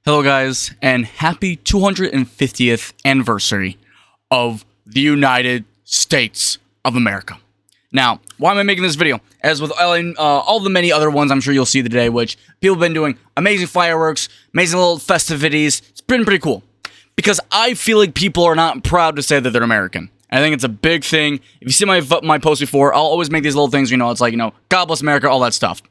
Hello, guys, and happy 250th anniversary of the United States of America. Now, why am I making this video? As with all the many other ones I'm sure you'll see today, which people have been doing amazing fireworks, amazing little festivities. It's been pretty cool. Because I feel like people are not proud to say that they're American. I think it's a big thing. If you see my post before, I'll always make these little things, it's like, God bless America, all that stuff.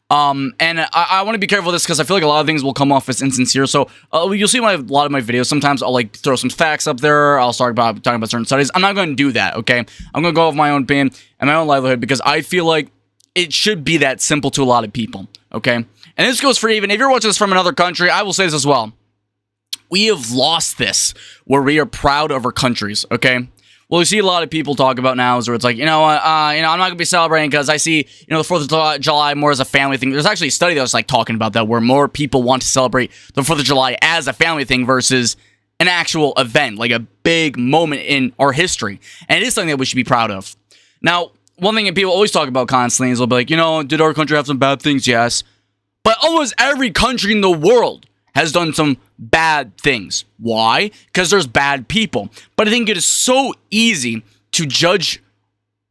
And I want to be careful with this because I feel like a lot of things will come off as insincere. So you'll see a lot of my videos. Sometimes I'll throw some facts up there. I'll start talking about certain studies. I'm not going to do that. Okay, I'm going to go off my own opinion and my own livelihood because I feel like it should be that simple to a lot of people. Okay, and this goes for even if you're watching this from another country. I will say this as well. We have lost this where we are proud of our countries. Okay. Well, you see a lot of people talk about now is where it's like, I'm not going to be celebrating because I see, the 4th of July more as a family thing. There's actually a study that was talking about that where more people want to celebrate the 4th of July as a family thing versus an actual event, like a big moment in our history. And it is something that we should be proud of. Now, one thing that people always talk about constantly is they'll be like, did our country have some bad things? Yes. But almost every country in the world has done some bad things. Why? Because there's bad people. But I think it is so easy to judge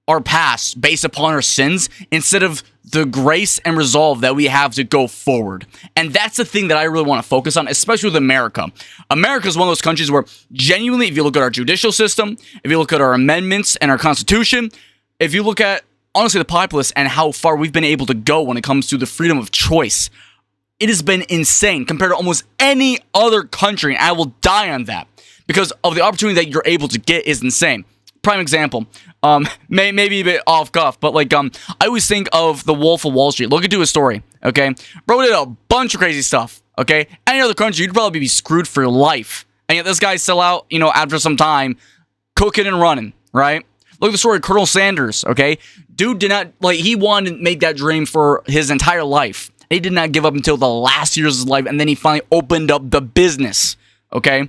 our past based upon our sins instead of the grace and resolve that we have to go forward. And that's the thing that I really want to focus on, especially with America. America is one of those countries where genuinely, if you look at our judicial system, if you look at our amendments and our constitution, if you look at, honestly, the populace and how far we've been able to go when it comes to the freedom of choice, it has been insane compared to almost any other country, and I will die on that because of the opportunity that you're able to get is insane. Prime example, maybe a bit off cuff, but I always think of the Wolf of Wall Street. Look into his story, okay? Bro did a bunch of crazy stuff, okay? Any other country, you'd probably be screwed for your life, and yet this guy's still out, after some time, cooking and running, right? Look at the story of Colonel Sanders, okay? Dude did not, he wanted to make that dream for his entire life. He did not give up until the last years of his life, and then he finally opened up the business, okay?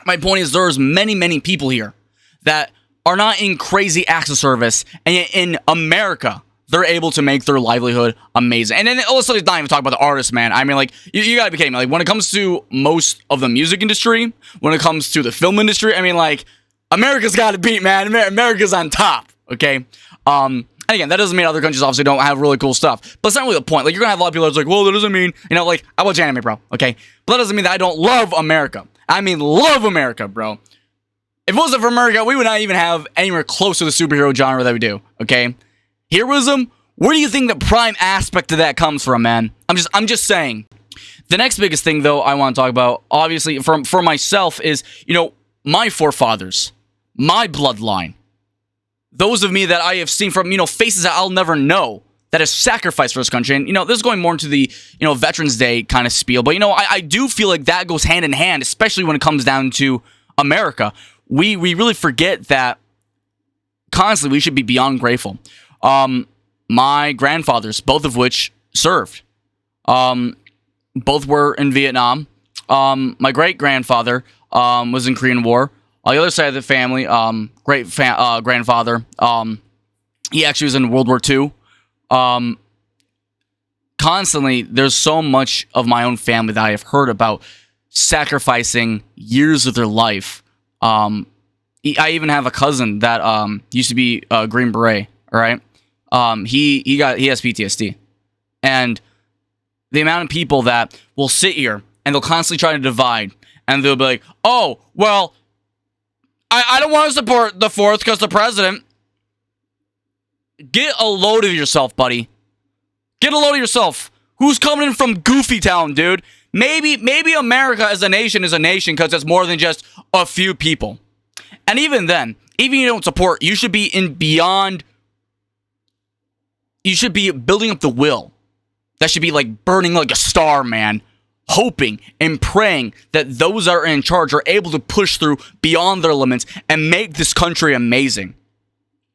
My point is there's many, many people here that are not in crazy acts of service, and yet in America, they're able to make their livelihood amazing. And then also, let's not even talk about the artists, man. I mean, you gotta be kidding me. When it comes to most of the music industry, when it comes to the film industry, I mean, America's gotta beat, man. America's on top, okay? And again, that doesn't mean other countries obviously don't have really cool stuff. But it's not really the point. You're going to have a lot of people that's like, well, that doesn't mean, I watch anime, bro, okay? But that doesn't mean that I don't love America. I mean, love America, bro. If it wasn't for America, we would not even have anywhere close to the superhero genre that we do, okay? Heroism, where do you think the prime aspect of that comes from, man? I'm just saying. The next biggest thing, though, I want to talk about, obviously, for myself is, my forefathers, my bloodline. Those of me that I have seen from, faces that I'll never know that have sacrificed for this country. And, this is going more into the, Veterans Day kind of spiel. But, I do feel like that goes hand in hand, especially when it comes down to America. We really forget that constantly we should be beyond grateful. My grandfathers, both of which served, both were in Vietnam. My great-grandfather was in Korean War. On the other side of the family, grandfather, he actually was in World War II. Constantly, there's so much of my own family that I have heard about sacrificing years of their life. I even have a cousin that used to be a Green Beret. All right, he has PTSD, and the amount of people that will sit here and they'll constantly try to divide, and they'll be like, "Oh, well, I don't want to support the 4th because the president." Get a load of yourself, buddy. Get a load of yourself. Who's coming in from Goofy Town, dude? Maybe America as a nation is a nation because it's more than just a few people. And even then, even if you don't support, you should be you should be building up the will. That should be burning like a star, man. Hoping and praying that those that are in charge are able to push through beyond their limits and make this country amazing.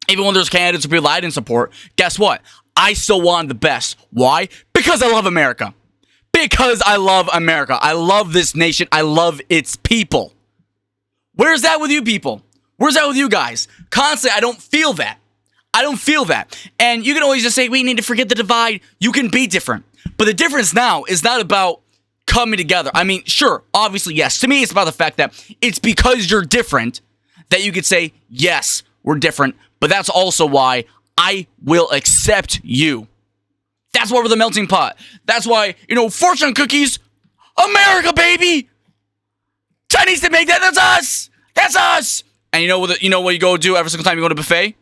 Even when there's candidates or people I didn't support, guess what? I still wanted the best. Why? Because I love America. Because I love America. I love this nation. I love its people. Where's that with you people? Where's that with you guys? Constantly, I don't feel that. I don't feel that. And you can always just say, we need to forget the divide. You can be different. But the difference now is not about coming together. I mean, sure, obviously, yes. To me, it's about the fact that it's because you're different that you could say, yes, we're different, but that's also why I will accept you. That's why we're the melting pot. That's why, fortune cookies, America, baby! Chinese didn't make that, that's us! That's us! And you know what you go do every single time you go to a buffet?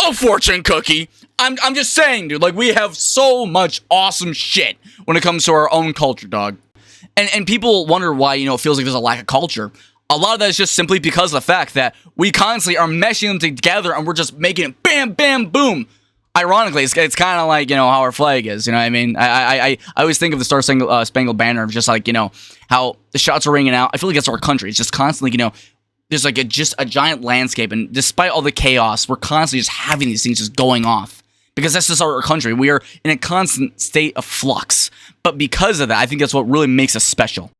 A fortune cookie. I'm just saying, dude, like, we have so much awesome shit when it comes to our own culture, dog. And people wonder why, it feels like there's a lack of culture. A lot of that is just simply because of the fact that we constantly are meshing them together and we're just making it bam, bam, boom. Ironically, it's kind of like, how our flag is, you know what I mean? I always think of the Star-Spangled Banner of just like, how the shots are ringing out. I feel like that's our country. It's just constantly, there's like just a giant landscape. And despite all the chaos, we're constantly just having these things just going off. Because that's just our country. We are in a constant state of flux. But because of that, I think that's what really makes us special.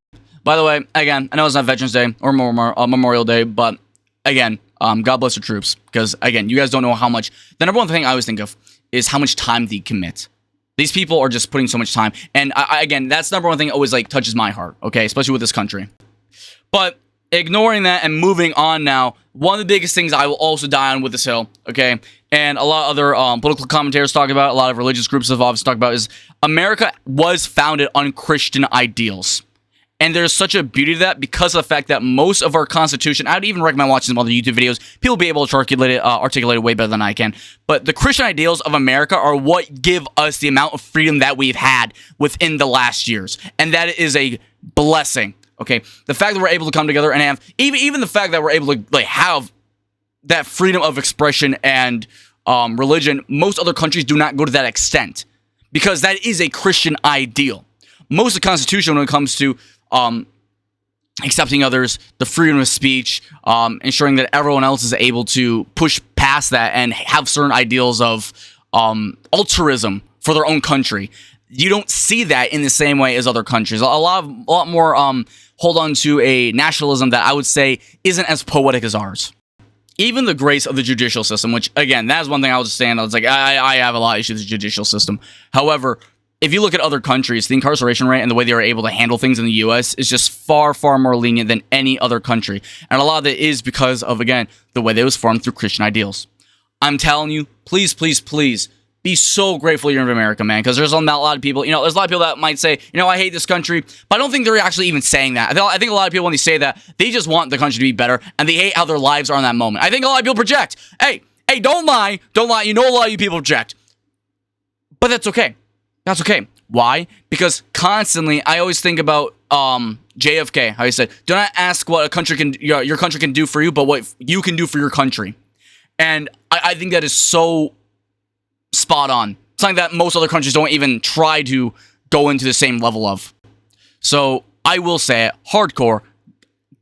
By the way, again, I know it's not Veterans Day or Memorial Day, but again, God bless the troops. Because again, you guys don't know how much. The number one thing I always think of is how much time they commit. These people are just putting so much time. And again, that's the number one thing that always like touches my heart. Okay, especially with this country. But ignoring that and moving on now, one of the biggest things I will also die on with this hill, okay, and a lot of other political commentators talk about, a lot of religious groups have obviously talked about, is America was founded on Christian ideals. And there's such a beauty to that because of the fact that most of our Constitution, I'd even recommend watching some other YouTube videos, people will be able to articulate it way better than I can, but the Christian ideals of America are what give us the amount of freedom that we've had within the last years. And that is a blessing. Okay, the fact that we're able to come together and have, even the fact that we're able to like have that freedom of expression and religion, most other countries do not go to that extent because that is a Christian ideal. Most of the Constitution, when it comes to accepting others, the freedom of speech, ensuring that everyone else is able to push past that and have certain ideals of altruism for their own country. You don't see that in the same way as other countries. A lot more hold on to a nationalism that I would say isn't as poetic as ours. Even the grace of the judicial system, which, again, that is one thing I was just saying. I was like, I have a lot of issues with the judicial system. However, if you look at other countries, the incarceration rate and the way they are able to handle things in the U.S. is just far, far more lenient than any other country. And a lot of it is because of, again, the way they was formed through Christian ideals. I'm telling you, please, please, please, be so grateful you're in America, man, because there's a lot of people, there's a lot of people that might say, I hate this country, but I don't think they're actually even saying that. I think a lot of people, when they say that, they just want the country to be better, and they hate how their lives are in that moment. I think a lot of people project. Hey, don't lie, a lot of you people project. But that's okay. That's okay. Why? Because constantly, I always think about JFK, how he said, do not ask what your country can do for you, but what you can do for your country. And I think that is so spot on. Something that most other countries don't even try to go into the same level of. So I will say it, hardcore.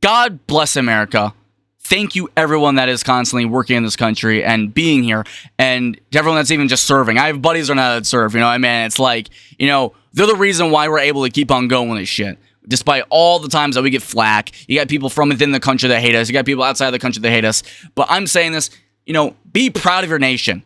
God bless America. Thank you, everyone that is constantly working in this country and being here, and to everyone that's even just serving. I have buddies that know how to serve, I mean? It's like, they're the reason why we're able to keep on going with this shit. Despite all the times that we get flack, you got people from within the country that hate us, you got people outside the country that hate us, but I'm saying this, be proud of your nation.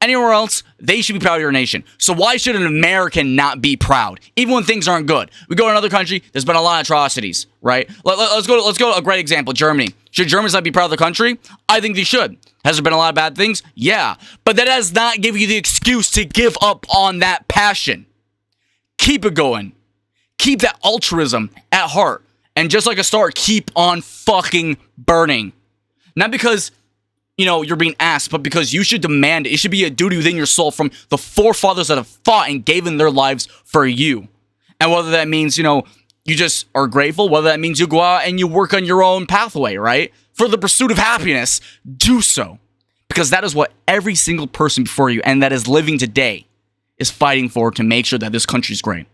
Anywhere else, they should be proud of your nation. So why should an American not be proud? Even when things aren't good. We go to another country, there's been a lot of atrocities, right? Let's go to a great example, Germany. Should Germans not be proud of their country? I think they should. Has there been a lot of bad things? Yeah. But that does not give you the excuse to give up on that passion. Keep it going. Keep that altruism at heart. And just like a star, keep on fucking burning. Not because you're being asked, but because you should demand it. It should be a duty within your soul from the forefathers that have fought and given their lives for you. And whether that means, you just are grateful, whether that means you go out and you work on your own pathway, right? For the pursuit of happiness, do so. Because that is what every single person before you and that is living today is fighting for to make sure that this country's great.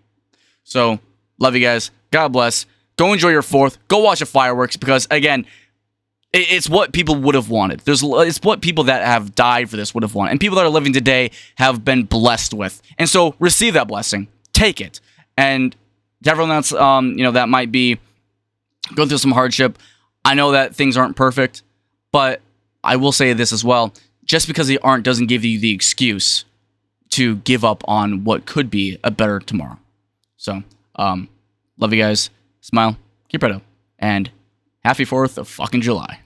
So, love you guys. God bless. Go enjoy your 4th. Go watch the fireworks because, again, it's what people would have wanted. It's what people that have died for this would have wanted. And people that are living today have been blessed with. And so receive that blessing. Take it. And to everyone that's, that might be going through some hardship, I know that things aren't perfect, but I will say this as well. Just because they aren't doesn't give you the excuse to give up on what could be a better tomorrow. So, Love you guys. Smile. Keep right up. And happy 4th of fucking July.